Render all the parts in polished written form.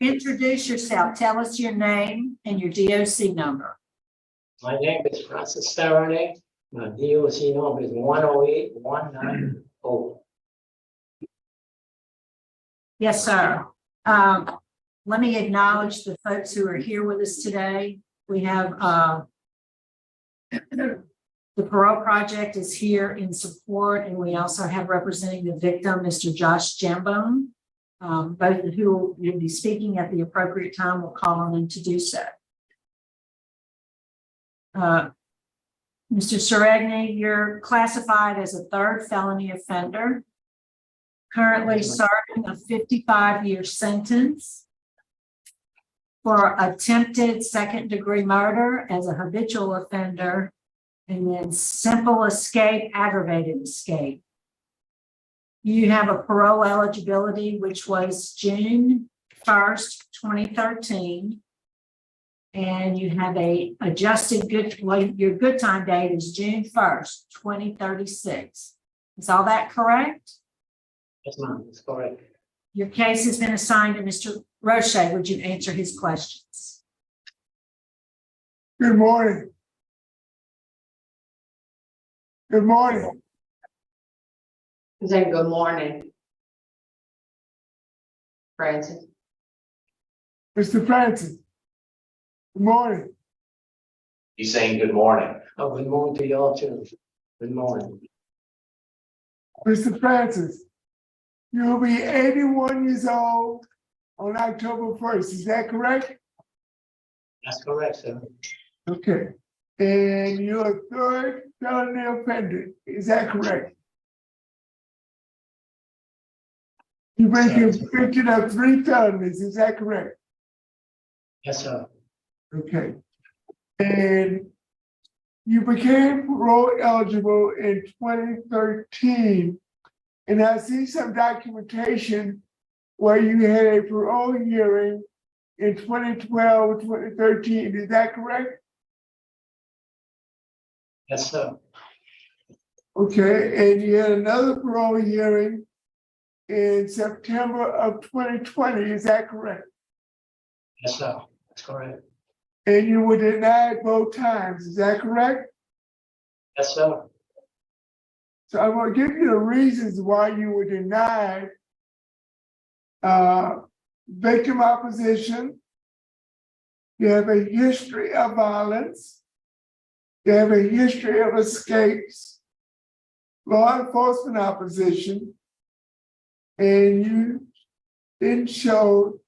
Introduce yourself. Tell us your name and your DOC number. My name is Francis Serigny. My DOC number is 108190. Yes, sir. Let me acknowledge the folks who are here with us today. We have the Parole Project is here in support, and we also have representing the victim, Mr. Josh Jambone. Both of who will be speaking at the appropriate time. We'll call on them to do so. Mr. Serigny, you're classified as a third felony offender, currently serving a 55-year sentence for attempted second-degree murder as a habitual offender, and then simple escape, aggravated escape. You have a parole eligibility, which was June 1st, 2013. And you have a adjusted your good time date is June 1st, 2036. Is all that correct? Yes, ma'am, that's correct. Your case has been assigned to Mr. Roche. Would you answer his questions? Good morning. Good morning. Say good morning, Francis. Mr. Francis. Good morning. He's saying good morning. Oh, good morning to y'all too. Good morning. Mr. Francis, you'll be 81 years old on October 1st. Is that correct? That's correct, sir. Okay. And you're a third felony offender. Is that correct? You've been convicted of 3 felonies. Is that correct? Yes, sir. Okay. And you became parole eligible in 2013. And I see some documentation where you had a parole hearing in 2012 or 2013. Is that correct? Yes, sir. Okay. And you had another parole hearing in September of 2020. Is that correct? Yes, sir. That's correct. And you were denied both times. Is that correct? Yes, sir. So I'm going to give you the reasons why you were denied. Victim opposition. You have a history of violence. You have a history of escapes. Law enforcement opposition. And you didn't show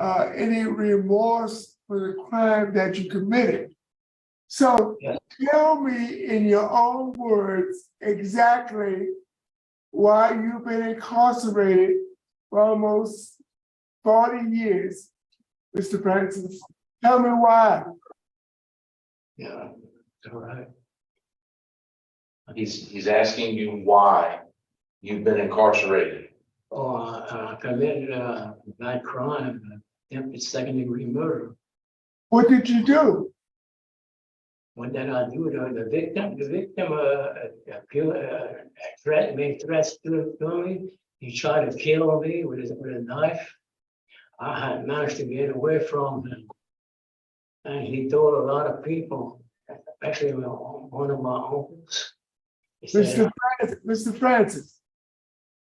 any remorse for the crime that you committed. So tell me in your own words exactly why you've been incarcerated for almost 40 years, Mr. Francis. Tell me why. Yeah, all right. He's asking you why you've been incarcerated. I committed a bad crime, attempted second-degree murder. What did you do? What did I do? The victim made threats to me. He tried to kill me with a knife. I had managed to get away from him. And he told a lot of people, especially one of my uncles. Mr. Francis.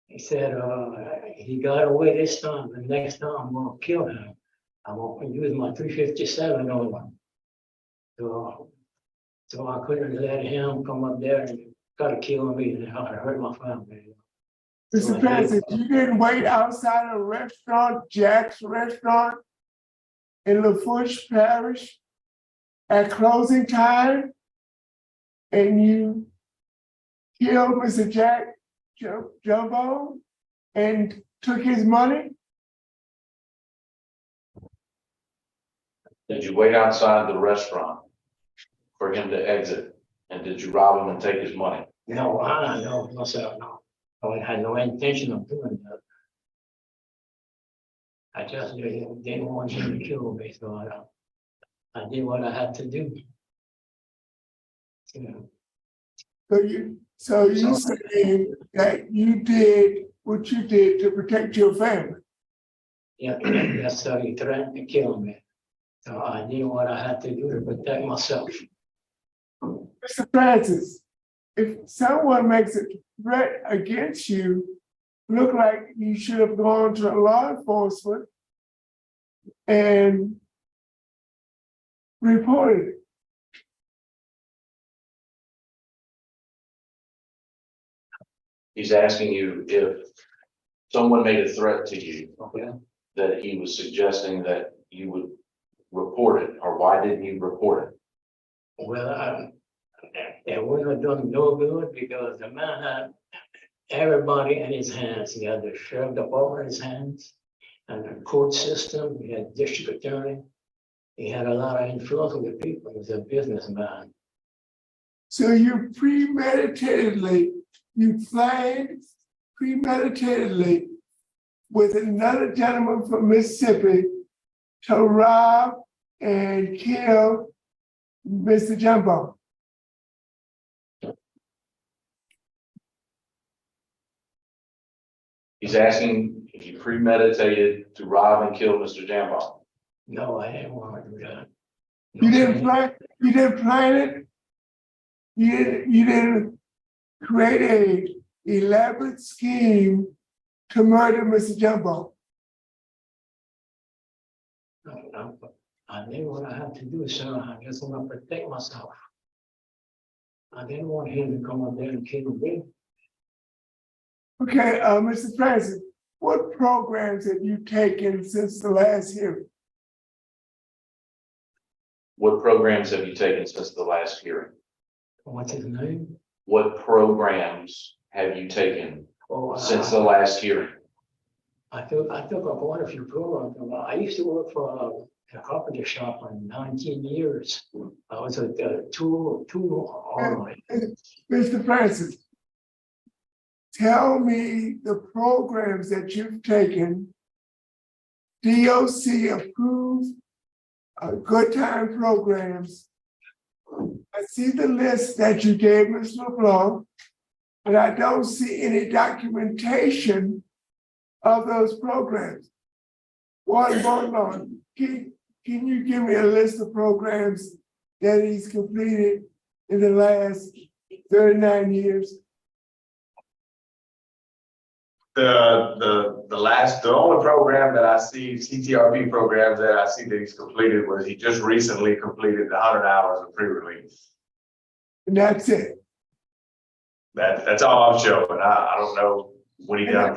He said, he got away this time, the next time I'm gonna kill him. I'm gonna use my 357 on him. So I couldn't let him come up there and try to kill me and hurt my family. Mr. Francis, you didn't wait outside a restaurant, Jack's restaurant in Lafourche Parish at closing time, and you killed Mr. Jack Jumbo and took his money? Did you wait outside the restaurant for him to exit? And did you rob him and take his money? No, no, sir, no. I had no intention of doing that. I just didn't want him to kill me, so I did what I had to do. So you saying that you did what you did to protect your family? Yeah, yes, sir, he threatened to kill me. So I knew what I had to do to protect myself. Mr. Francis, if someone makes a threat against you, look like you should have gone to law enforcement and reported it. He's asking you if someone made a threat to you, Okay. that he was suggesting that you would report it, or why didn't you report it? Well, it wouldn't have done no good because the man had everybody in his hands. He had the sheriff department in his hands and the court system. He had district attorney. He had a lot of influence with the people. He was a businessman. So you planned premeditatedly with another gentleman from Mississippi to rob and kill Mr. Jumbo. He's asking if you premeditated to rob and kill Mr. Jambon. No, I didn't want to do that. You didn't plan it. You didn't create a elaborate scheme to murder Mr. Jumbo. No, I knew what I had to do, sir. I just want to protect myself. I didn't want him to come up there and kill me. Okay, Mr. Francis, what programs have you taken since the last hearing? What programs have you taken since the last hearing? What's his name? What programs have you taken Oh, since the last hearing? I took up quite a few programs. I used to work for a carpenter shop for 19 years. I was a tool owner. Mr. Francis, tell me the programs that you've taken, DOC approved, good time programs. I see the list that you gave Mr. LeBlanc, but I don't see any documentation of those programs. Can you give me a list of programs that he's completed in the last 39 years? The only program that I see, CTRP programs that I see that he's completed was he just recently completed the 100 hours of pre-release. And that's it. That's all I'm showing. I don't know what he done.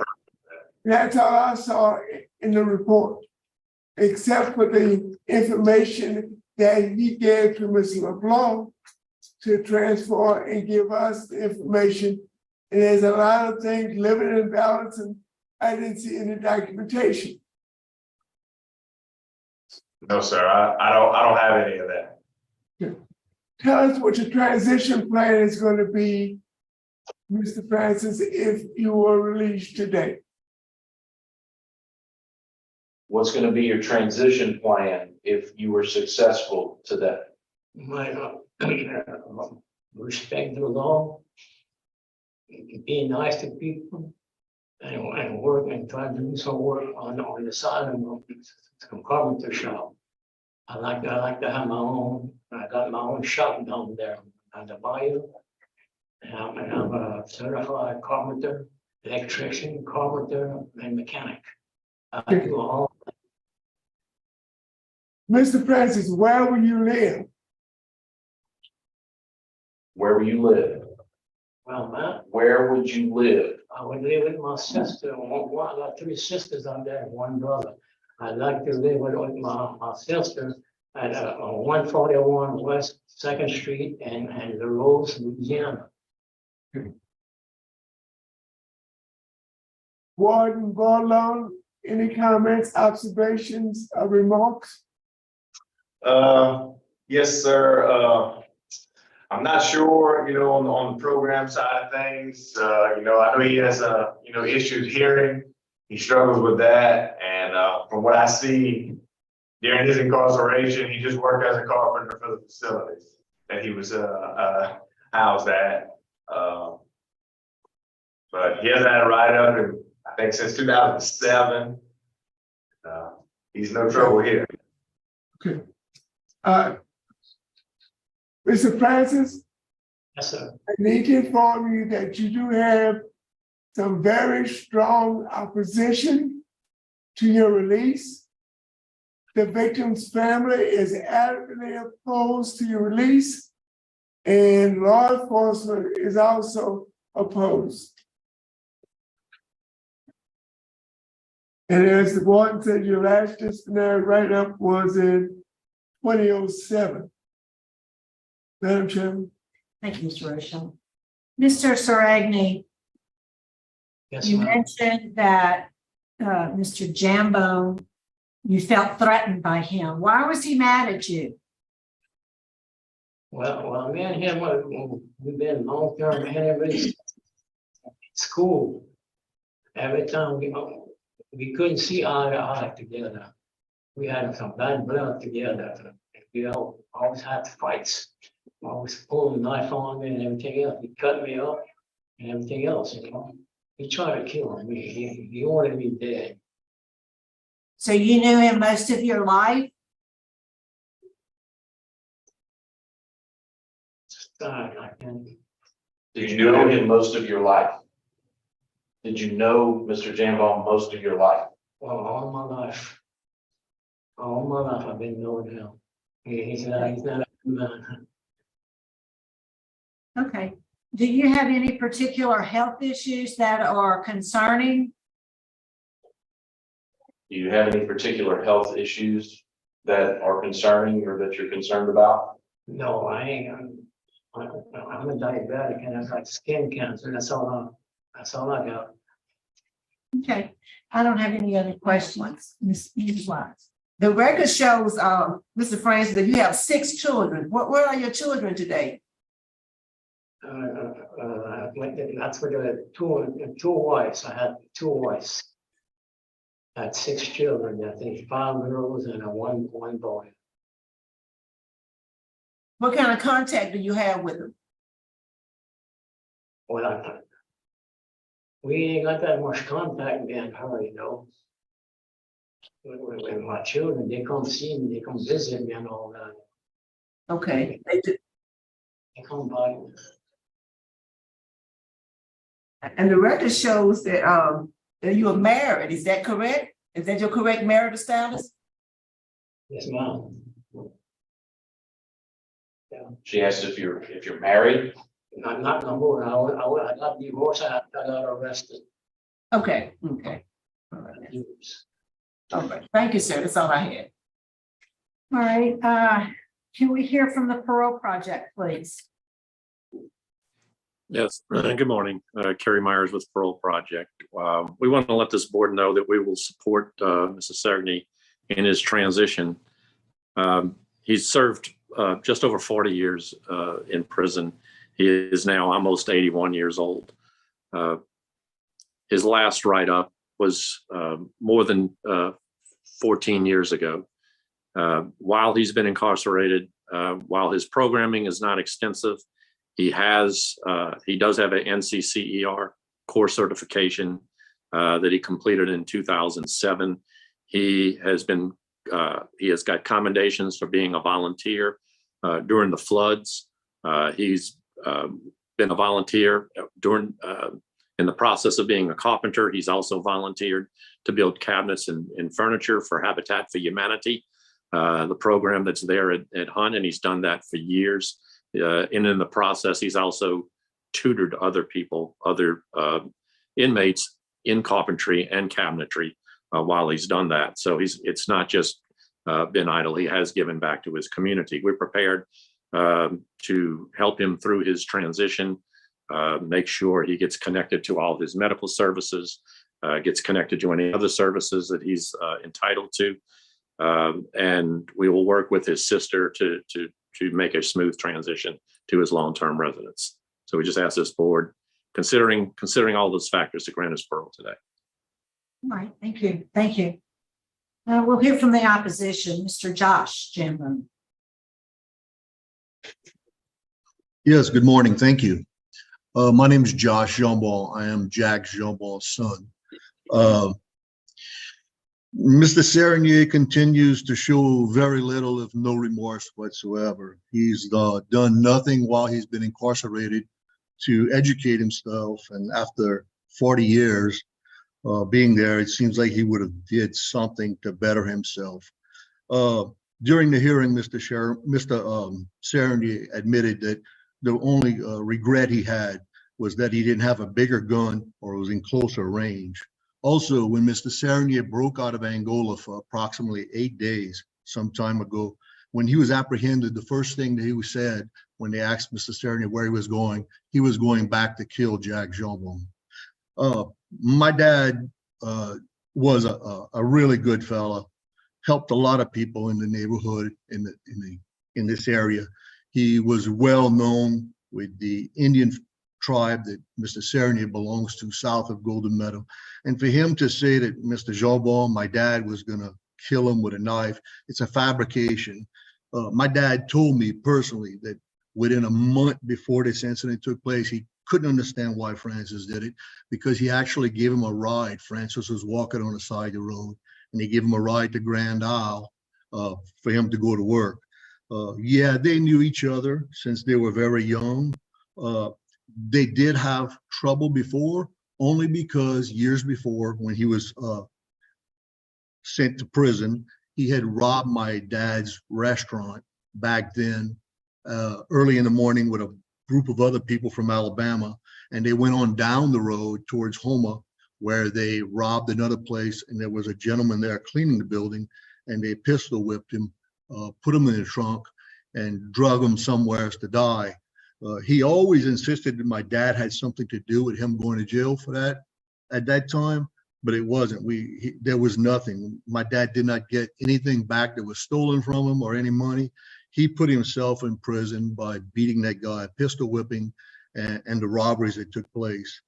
That's all I saw in the report, except for the information that he gave to Mr. LeBlanc to transfer and give us the information. And there's a lot of things living in balance, and I didn't see any documentation. No, sir. I don't have any of that. Tell us what your transition plan is going to be, Mr. Francis, if you were released today. What's going to be your transition plan if you were successful today? My respect the law, be nice to people, and work and try to do some work on the side of some carpenter shop. I like to have my own. I got my own shop down there on the bayou. And I'm a certified carpenter, electrician, carpenter, and mechanic. I do all. Mr. Francis, where will you live? Where will you live? Well, man, Where would you live? I would live with my sister. I got 3 sisters out there, 1 brother. I'd like to live with my sister at 141 West 2nd Street and the Rose, Louisiana. Warden Barlow, any comments, observations, or remarks? Yes, sir. I'm not sure, on the program side of things. I know he has, issues hearing. He struggles with that. And from what I see during his incarceration, he just worked as a carpenter for the facilities that he was housed at. But he hasn't had a write-up in, I think, since 2007. He's no trouble here. Mr. Francis, Yes, sir. I need to inform you that you do have some very strong opposition to your release. The victim's family is adamantly opposed to your release, and law enforcement is also opposed. And as the warden said, your last disciplinary write-up was in 2007. Madam Chairman. Thank you, Mr. Rochelle. Mr. Serigny, Yes, you ma'am. mentioned that Mr. Jambone, you felt threatened by him. Why was he mad at you? Well, me and him, we've been long-term enemies. School. Every time we couldn't see eye to eye together. We had some bad blood together. We always had fights. Always pulling a knife on me and everything else. He cut me up and everything else, you know. He tried to kill me. He wanted me dead. So you knew him most of your life? I can't. Did you know him most of your life? Did you know Mr. Jambone most of your life? Well, all my life. All my life I've been knowing him. He's not a good man. Okay. Do you have any particular health issues that are concerning? Do you have any particular health issues that are concerning or that you're concerned about? No, I ain't. I'm a diabetic and I've got skin cancer. That's all I got. Okay. I don't have any other questions. Ms. Wise. The record shows, Mr. Francis, that you have 6 children. Where are your children today? That's for the two wives. I had 2 wives. I had 6 children. I think 5 girls and one boy. What kind of contact do you have with them? Well, we ain't got that much contact me and her, you know. With my children, they come see me, they come visit me and all that. Okay. They come by. And the record shows that that you are married. Is that correct? Is that your correct marital status? Yes, ma'am. She asked if you're married. Not no more. I got divorced. I got arrested. Okay. Okay. All right. All right. Thank you, sir. That's all I had. All right. Can we hear from the Parole Project, please? Yes, good morning. Kerry Myers with Parole Project. We want to let this board know that we will support Mr. Serigny in his transition. He's served just over 40 years in prison. He is now almost 81 years old. His last write-up was more than 14 years ago. While he's been incarcerated, while his programming is not extensive, he does have an NCCER core certification that he completed in 2007. He has got commendations for being a volunteer during the floods. He's been a volunteer in the process of being a carpenter. He's also volunteered to build cabinets and furniture for Habitat for Humanity, the program that's there at Hunt, and he's done that for years. And in the process, he's also tutored other people, other inmates in carpentry and cabinetry while he's done that. So it's not just been idle. He has given back to his community. We're prepared to help him through his transition, make sure he gets connected to all of his medical services, gets connected to any other services that he's entitled to. And we will work with his sister to make a smooth transition to his long-term residence. So we just ask this board, considering all those factors, to grant us parole today. All right, thank you. Thank you. We'll hear from the opposition, Mr. Josh Jambone. Yes, good morning. Thank you. My name is Josh Jambone. I am Jack Jambone's son. Mr. Serigny continues to show very little, if no remorse whatsoever. He's done nothing while he's been incarcerated to educate himself. And after 40 years being there, it seems like he would have did something to better himself. During the hearing, Mr. Serigny admitted that the only regret he had was that he didn't have a bigger gun or was in closer range. Also, when Mr. Serigny broke out of Angola for approximately 8 days some time ago, when he was apprehended, the first thing that he said when they asked Mr. Serigny where he was going back to kill Jack Jambon. My dad was a really good fella, helped a lot of people in the neighborhood in this area. He was well known with the Indian tribe that Mr. Serigny belongs to south of Golden Meadow. And for him to say that Mr. Jambon, my dad, was going to kill him with a knife, it's a fabrication. My dad told me personally that within a month before this incident took place, he couldn't understand why Francis did it, because he actually gave him a ride. Francis was walking on the side of the road, and he gave him a ride to Grand Isle for him to go to work. Yeah, they knew each other since they were very young. They did have trouble before, only because years before, when he was sent to prison, he had robbed my dad's restaurant back then early in the morning with a group of other people from Alabama, and they went on down the road towards Houma, where they robbed another place, and there was a gentleman there cleaning the building, and they pistol whipped him, put him in the trunk, and drug him somewhere to die. He always insisted that my dad had something to do with him going to jail for that at that time, but it wasn't. There was nothing. My dad did not get anything back that was stolen from him or any money. He put himself in prison by beating that guy, pistol whipping, and the robberies that took place.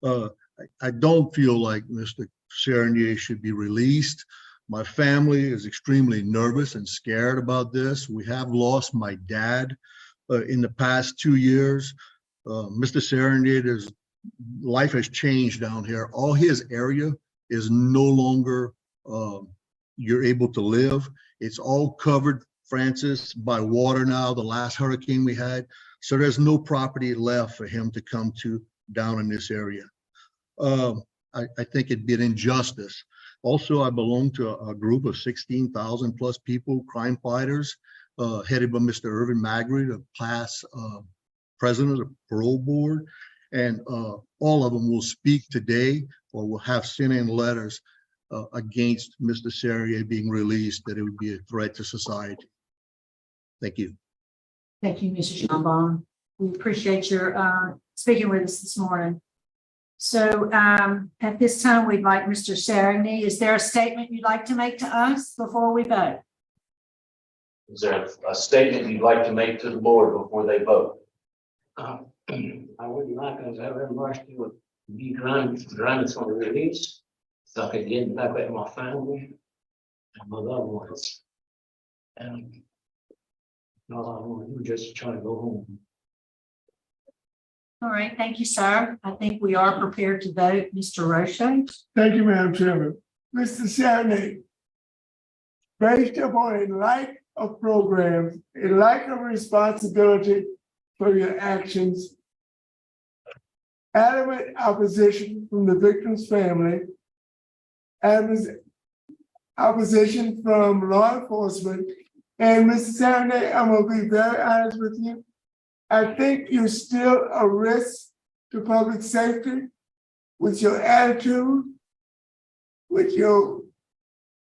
I don't feel like Mr. Serigny should be released. My family is extremely nervous and scared about this. We have lost my dad in the past 2 years. Mr. Serigny, life has changed down here. All his area is no longer you're able to live. It's all covered, Francis, by water now, the last hurricane we had. So there's no property left for him to come to down in this area. I think it'd be an injustice. Also, I belong to a group of 16,000 plus people, crime fighters, headed by Mr. Irvin Magri, the past president of the Parole Board. And all of them will speak today or will have sent in letters against Mr. Serigny being released, that it would be a threat to society. Thank you. Thank you, Mr. Jambon. We appreciate your speaking with us this morning. So at this time, we'd like Mr. Serigny. Is there a statement you'd like to make to us before we vote? Is there a statement you'd like to make to the board before they vote? I would like us very much to be granted some release, so I could get back with my family and my loved ones. And all I want to do is just try to go home. All right, thank you, sir. I think we are prepared to vote. Mr. Roche? Thank you, Madam Chairman. Mr. Serigny, based upon a lack of programs, a lack of responsibility for your actions, adamant opposition from the victim's family, adamant opposition from law enforcement, and Mr. Serigny, I'm gonna be very honest with you. I think you're still a risk to public safety with your attitude, with your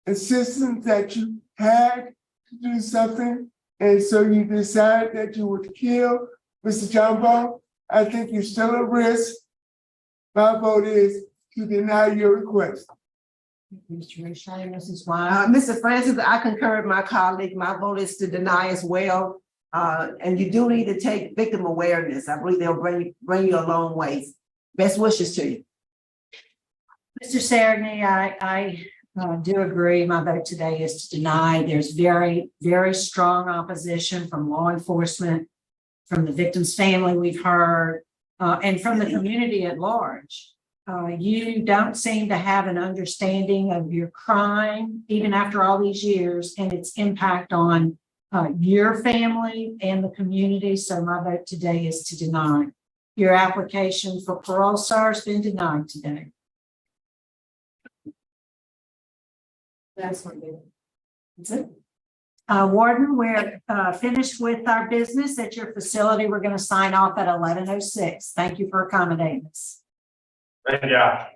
insistence that you had to do something, and so you decided that you would kill Mr. Jambon. I think you're still a risk. My vote is to deny your request. Mr. Roche, Mrs. Wise? Mr. Francis, I concur with my colleague. My vote is to deny as well. And you do need to take victim awareness. I believe they'll bring you a long way. Best wishes to you. Mr. Serigny, I do agree. My vote today is to deny. There's very, very strong opposition from law enforcement, from the victim's family we've heard, and from the community at large. You don't seem to have an understanding of your crime, even after all these years, and its impact on your family and the community. So my vote today is to deny. Your application for parole, sir, has been denied today. That's what it is. That's it. Warden, we're finished with our business at your facility. We're going to sign off at 11:06. Thank you for accommodating us. Thank you.